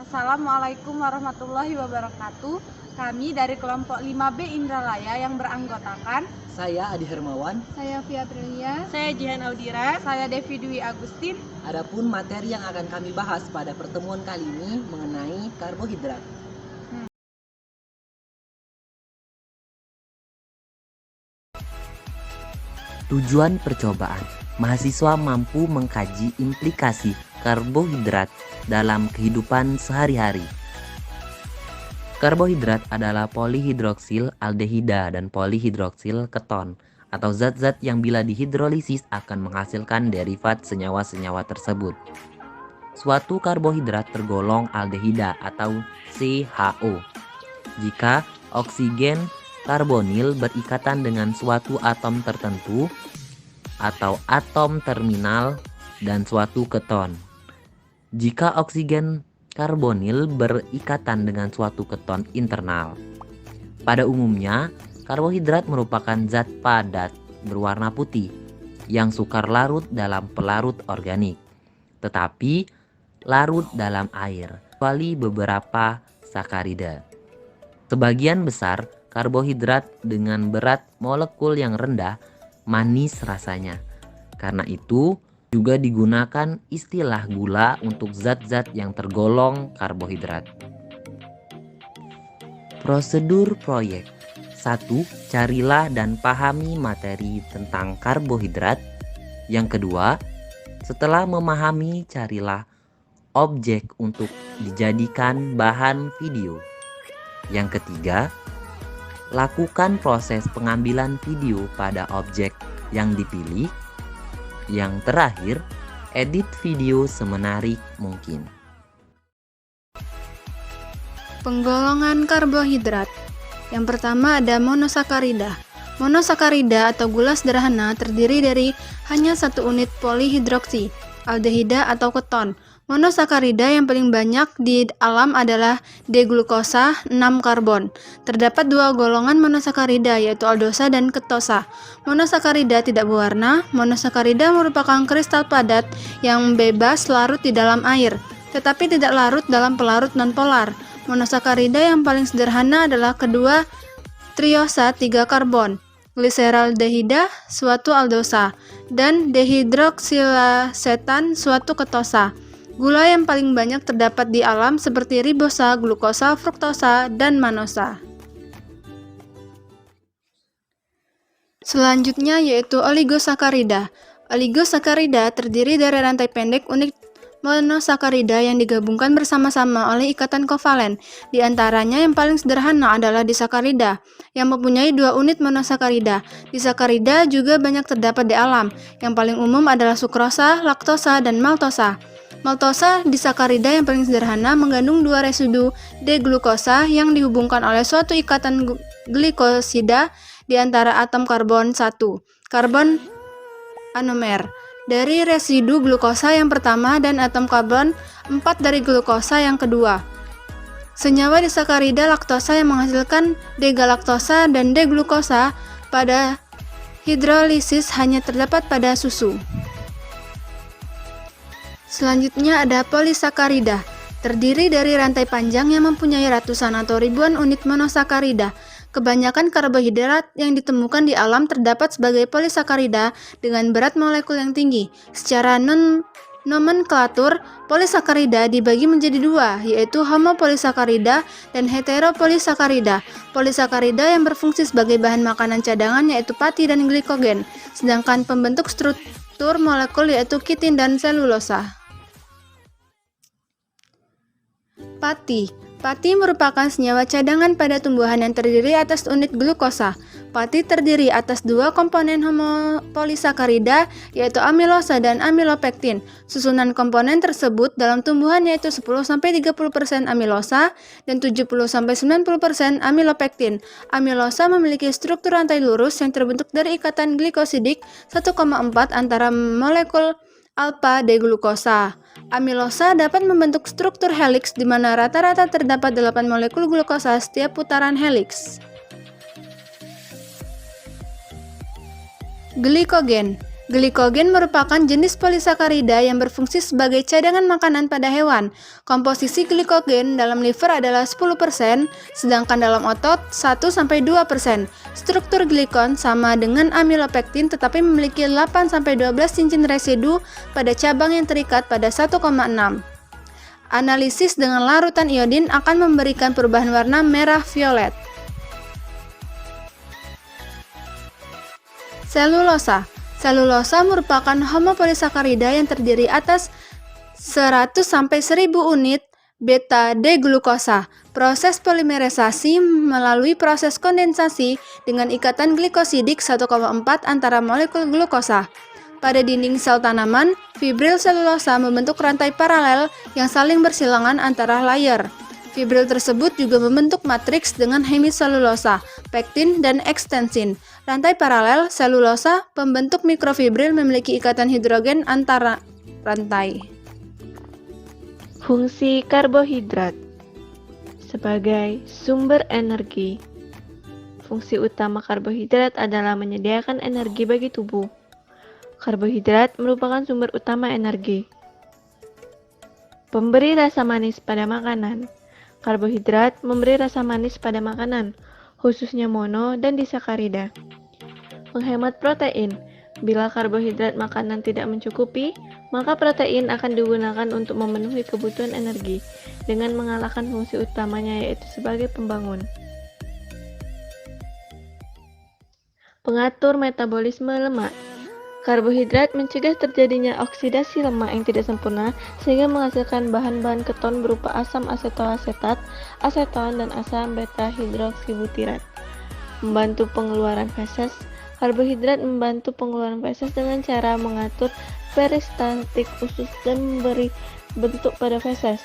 Assalamualaikum warahmatullahi wabarakatuh. Kami dari kelompok 5B Indralaya yang beranggotakan Saya Adi Hermawan. Saya Via Aprilia. Saya Jihan Audira. saya Devi Dwi Agustin. Adapun materi yang akan kami bahas pada pertemuan kali ini mengenai karbohidrat. Tujuan percobaan, mahasiswa mampu mengkaji implikasi karbohidrat dalam kehidupan sehari-hari. Karbohidrat adalah polihidroksil aldehida dan polihidroksil keton atau zat-zat yang bila dihidrolisis akan menghasilkan derivat senyawa-senyawa tersebut. Suatu karbohidrat tergolong aldehida atau CHO jika oksigen karbonil berikatan dengan suatu atom tertentu atau atom terminal dan suatu keton. Jika oksigen karbonil berikatan dengan suatu keton internal. Pada umumnya, karbohidrat merupakan zat padat berwarna putih yang sukar larut dalam pelarut organik, tetapi larut dalam air, kecuali beberapa sakarida. Sebagian besar karbohidrat dengan berat molekul yang rendah manis rasanya. Karena itu juga digunakan istilah gula untuk zat-zat yang tergolong karbohidrat. Prosedur proyek 1. Carilah dan pahami materi tentang karbohidrat. Yang kedua, setelah memahami carilah objek untuk dijadikan bahan video. Yang ketiga, lakukan proses pengambilan video pada objek yang dipilih. Yang terakhir, edit video semenarik mungkin. Penggolongan karbohidrat. Yang pertama ada monosakarida. Monosakarida atau gula sederhana terdiri dari hanya satu unit polihidroksi, aldehida atau keton. Monosakarida yang paling banyak di alam adalah D-glukosa 6 karbon. Terdapat dua golongan monosakarida yaitu aldosa dan ketosa. Monosakarida tidak berwarna. Monosakarida merupakan kristal padat yang bebas larut di dalam air, tetapi tidak larut dalam pelarut nonpolar. Monosakarida yang paling sederhana adalah kedua triosa 3 karbon, gliseraldehida suatu aldosa, dan dehidroksilasetan suatu ketosa. Gula yang paling banyak terdapat di alam seperti ribosa, glukosa, fruktosa, dan manosa. Selanjutnya yaitu oligosakarida. Oligosakarida terdiri dari rantai pendek unit monosakarida yang digabungkan bersama-sama oleh ikatan kovalen. Di antaranya yang paling sederhana adalah disakarida yang mempunyai 2 unit monosakarida. Disakarida juga banyak terdapat di alam. Yang paling umum adalah sukrosa, laktosa, dan maltosa. Maltosa disakarida yang paling sederhana mengandung 2 residu D-glukosa yang dihubungkan oleh suatu ikatan glikosida di antara atom karbon 1, karbon anomer dari residu glukosa yang pertama dan atom karbon 4 dari glukosa yang kedua. Senyawa disakarida laktosa yang menghasilkan D-galaktosa dan D-glukosa pada hidrolisis hanya terdapat pada susu. Selanjutnya ada polisakarida, terdiri dari rantai panjang yang mempunyai ratusan atau ribuan unit monosakarida. Kebanyakan karbohidrat yang ditemukan di alam terdapat sebagai polisakarida dengan berat molekul yang tinggi. Secara nomenklatur, polisakarida dibagi menjadi 2, yaitu homopolisakarida dan heteropolisakarida. Polisakarida yang berfungsi sebagai bahan makanan cadangan yaitu pati dan glikogen, sedangkan pembentuk struktur molekul yaitu kitin dan selulosa. Pati merupakan senyawa cadangan pada tumbuhan yang terdiri atas unit glukosa. Pati terdiri atas 2 komponen homopolisakarida yaitu amilosa dan amilopektin. Susunan komponen tersebut dalam tumbuhan yaitu 10-30% amilosa dan 70-90% amilopektin. Amilosa memiliki struktur rantai lurus yang terbentuk dari ikatan glikosidik 1,4 antara molekul alpha D-glukosa. Amilosa dapat membentuk struktur heliks di mana rata-rata terdapat 8 molekul glukosa setiap putaran heliks. Glikogen. Glikogen merupakan jenis polisakarida yang berfungsi sebagai cadangan makanan pada hewan. Komposisi glikogen dalam liver adalah 10%, sedangkan dalam otot 1-2%. Struktur glikon sama dengan amilopektin tetapi memiliki 8-12 cincin residu pada cabang yang terikat pada 1,6. Analisis dengan larutan iodin akan memberikan perubahan warna merah violet. Selulosa. Selulosa merupakan homopolisakarida yang terdiri atas 100-1000 unit beta-D-glukosa. Proses polimerisasi melalui proses kondensasi dengan ikatan glikosidik 1,4 antara molekul glukosa. Pada dinding sel tanaman, fibril selulosa membentuk rantai paralel yang saling bersilangan antara layer. Fibril tersebut juga membentuk matriks dengan hemiselulosa, pektin, dan ekstensin. Rantai paralel selulosa pembentuk mikrofibril memiliki ikatan hidrogen antara rantai. Fungsi karbohidrat sebagai sumber energi. Fungsi utama karbohidrat adalah menyediakan energi bagi tubuh. Karbohidrat merupakan sumber utama energi. Pemberi rasa manis pada makanan. Karbohidrat memberi rasa manis pada makanan, khususnya mono dan disakarida. Menghemat protein. Bila karbohidrat makanan tidak mencukupi, maka protein akan digunakan untuk memenuhi kebutuhan energi dengan mengalahkan fungsi utamanya yaitu sebagai pembangun. Pengatur metabolisme lemak. Karbohidrat mencegah terjadinya oksidasi lemak yang tidak sempurna sehingga menghasilkan bahan-bahan keton berupa asam asetoasetat, aseton, dan asam beta-hidroksibutirat. Membantu pengeluaran feses. Karbohidrat membantu pengeluaran feses dengan cara mengatur peristaltik usus dan memberi bentuk pada feses.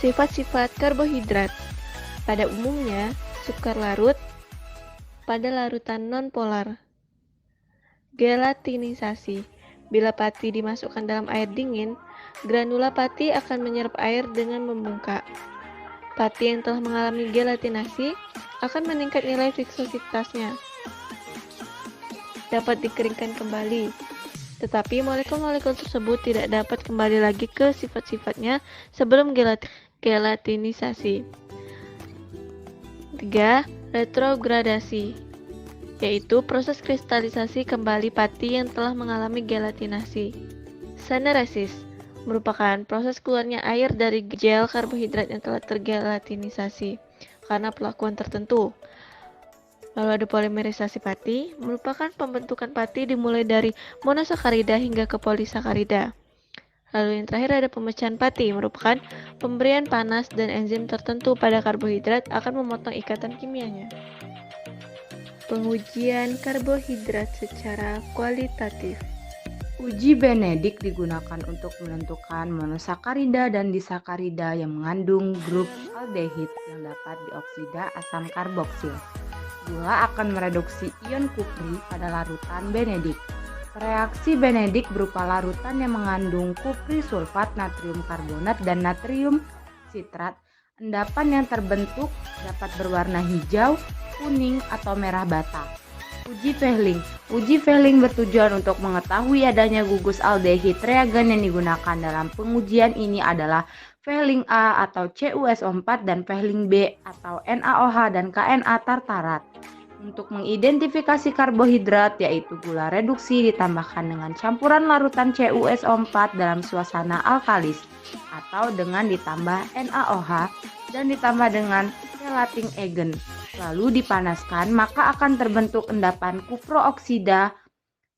Sifat-sifat karbohidrat. Pada umumnya, sukar larut pada larutan nonpolar. Gelatinisasi. Bila pati dimasukkan dalam air dingin, granula pati akan menyerap air dengan membungkak. Pati yang telah mengalami gelatinasi akan meningkat nilai viskositasnya. Dapat dikeringkan kembali, tetapi molekul-molekul tersebut tidak dapat kembali lagi ke sifat-sifatnya sebelum gelatinisasi. 3. Retrogradasi, yaitu proses kristalisasi kembali pati yang telah mengalami gelatinasi. Saneresis merupakan proses keluarnya air dari gel karbohidrat yang telah tergelatinisasi karena perlakuan tertentu. Lalu ada polimerisasi pati, merupakan pembentukan pati dimulai dari monosakarida hingga ke polisakarida. Lalu yang terakhir ada pemecahan pati, merupakan pemberian panas dan enzim tertentu pada karbohidrat akan memotong ikatan kimianya. Pengujian karbohidrat secara kualitatif. Uji Benedict digunakan untuk menentukan monosakarida dan disakarida yang mengandung grup aldehid yang dapat dioksida asam karboksil. Gula akan mereduksi ion kupri pada larutan Benedict. Reaksi Benedict berupa larutan yang mengandung kupri sulfat, natrium karbonat, dan natrium sitrat. Endapan yang terbentuk dapat berwarna hijau, kuning, atau merah bata. Uji Fehling. Uji Fehling bertujuan untuk mengetahui adanya gugus aldehid. Reagen yang digunakan dalam pengujian ini adalah Fehling A atau CuSO4 dan Fehling B atau NaOH dan KNA tartarat. Untuk mengidentifikasi karbohidrat yaitu gula reduksi ditambahkan dengan campuran larutan CuSO4 dalam suasana alkalis atau dengan ditambah NaOH dan ditambah dengan relating agent. Lalu dipanaskan maka akan terbentuk endapan kuprooksida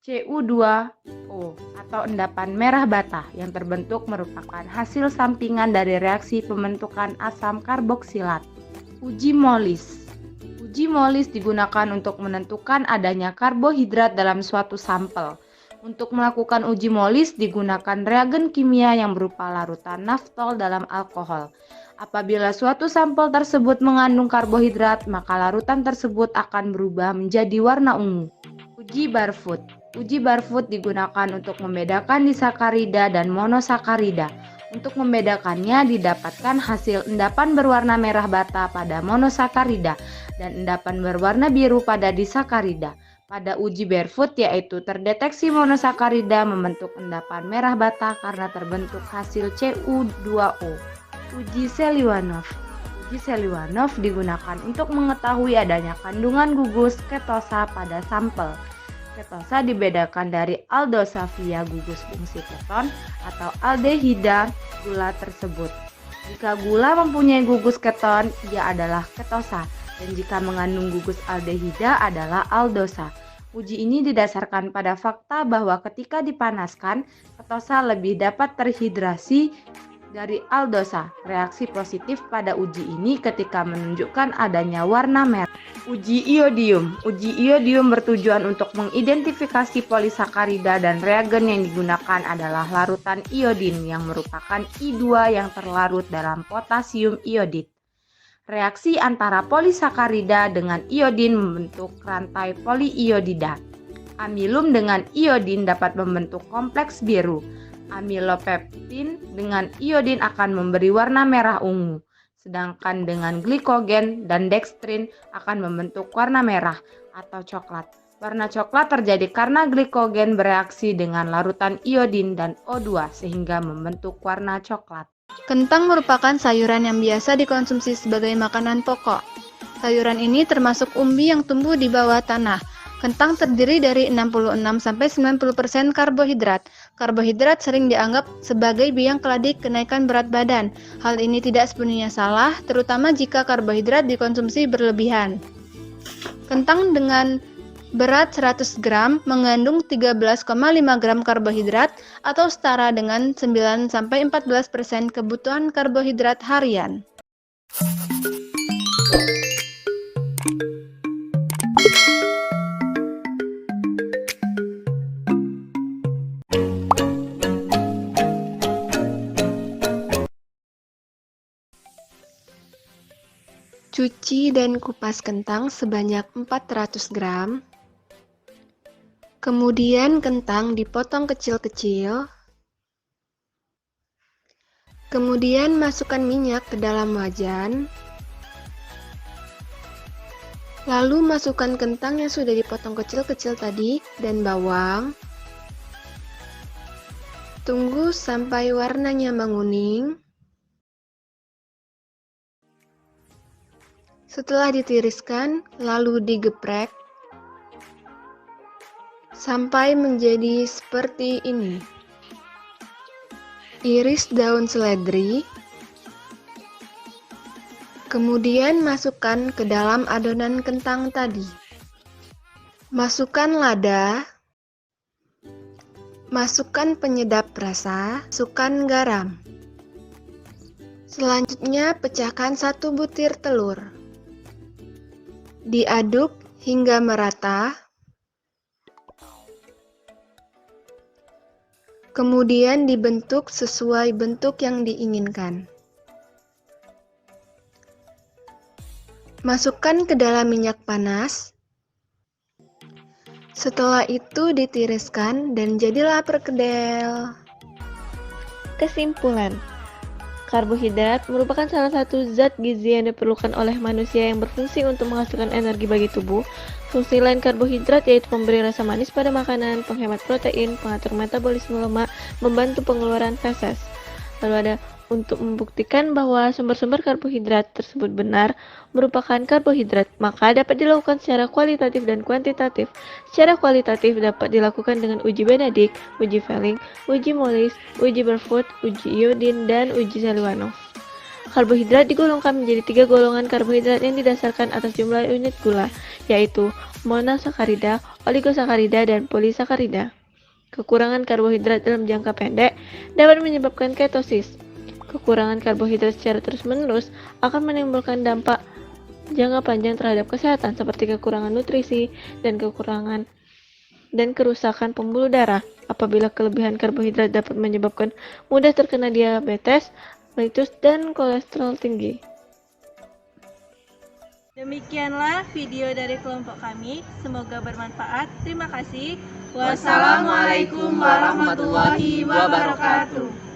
Cu2O atau endapan merah bata yang terbentuk merupakan hasil sampingan dari reaksi pembentukan asam karboksilat. Uji Molis. Uji Molis digunakan untuk menentukan adanya karbohidrat dalam suatu sampel. Untuk melakukan uji Molis digunakan reagen kimia yang berupa larutan naftol dalam alkohol. Apabila suatu sampel tersebut mengandung karbohidrat, maka larutan tersebut akan berubah menjadi warna ungu. Uji Barfoot. Uji Barfoot digunakan untuk membedakan disakarida dan monosakarida. Untuk membedakannya didapatkan hasil endapan berwarna merah bata pada monosakarida dan endapan berwarna biru pada disakarida. Pada uji barefoot yaitu terdeteksi monosakarida membentuk endapan merah bata karena terbentuk hasil Cu2O. Uji Seliwanov. Uji Seliwanov digunakan untuk mengetahui adanya kandungan gugus ketosa pada sampel. Ketosa dibedakan dari aldosa via gugus fungsi keton atau aldehida gula tersebut. Jika gula mempunyai gugus keton, ia adalah ketosa, dan jika mengandung gugus aldehida adalah aldosa. Uji ini didasarkan pada fakta bahwa ketika dipanaskan, ketosa lebih dapat terhidrasi dari aldosa. Reaksi positif pada uji ini ketika menunjukkan adanya warna merah. Uji iodium. Uji iodium bertujuan untuk mengidentifikasi polisakarida dan reagen yang digunakan adalah larutan iodin yang merupakan I2 yang terlarut dalam potasium iodid. Reaksi antara polisakarida dengan iodin membentuk rantai poliiodida. Amilum dengan iodin dapat membentuk kompleks biru. Amilopeptin dengan iodin akan memberi warna merah ungu. Sedangkan dengan glikogen dan dextrin akan membentuk warna merah atau coklat. Warna coklat terjadi karena glikogen bereaksi dengan larutan iodin dan O2 sehingga membentuk warna coklat. Kentang merupakan sayuran yang biasa dikonsumsi sebagai makanan pokok. Sayuran ini termasuk umbi yang tumbuh di bawah tanah. Kentang terdiri dari 66-90% karbohidrat. Karbohidrat sering dianggap sebagai biang keladi kenaikan berat badan. Hal ini tidak sepenuhnya salah, terutama jika karbohidrat dikonsumsi berlebihan. Kentang dengan berat 100 gram mengandung 13,5 gram karbohidrat atau setara dengan 9-14% kebutuhan karbohidrat harian. Cuci dan kupas kentang sebanyak 400 gram. Kemudian kentang dipotong kecil-kecil. Kemudian masukkan minyak ke dalam wajan. Lalu masukkan kentang yang sudah dipotong kecil-kecil tadi dan bawang. Tunggu sampai warnanya menguning. Setelah ditiriskan, lalu digeprek sampai menjadi seperti ini. Iris daun seledri. Kemudian masukkan ke dalam adonan kentang tadi. Masukkan lada. Masukkan penyedap rasa, masukkan garam. Selanjutnya pecahkan 1 butir telur. Diaduk hingga merata. Kemudian dibentuk sesuai bentuk yang diinginkan. Masukkan ke dalam minyak panas. Setelah itu ditiriskan dan jadilah perkedel. Kesimpulan, karbohidrat merupakan salah satu zat gizi yang diperlukan oleh manusia yang berfungsi untuk menghasilkan energi bagi tubuh. Fungsi lain karbohidrat yaitu memberi rasa manis pada makanan, penghemat protein, pengatur metabolisme lemak, membantu pengeluaran feses. Lalu ada untuk membuktikan bahwa sumber-sumber karbohidrat tersebut benar merupakan karbohidrat, maka dapat dilakukan secara kualitatif dan kuantitatif. Secara kualitatif dapat dilakukan dengan uji Benedict, uji Fehling, uji Mollis, uji Barefoot, uji iodin, dan uji Seliwanov. Karbohidrat digolongkan menjadi 3 golongan karbohidrat yang didasarkan atas jumlah unit gula, yaitu monosakarida, oligosakarida, dan polisakarida. Kekurangan karbohidrat dalam jangka pendek dapat menyebabkan ketosis. Kekurangan karbohidrat secara terus-menerus akan menimbulkan dampak jangka panjang terhadap kesehatan seperti kekurangan nutrisi dan kerusakan pembuluh darah. Apabila kelebihan karbohidrat dapat menyebabkan mudah terkena diabetes, melitus, dan kolesterol tinggi. Demikianlah video dari kelompok kami. Semoga bermanfaat. Terima kasih. Wassalamualaikum warahmatullahi wabarakatuh.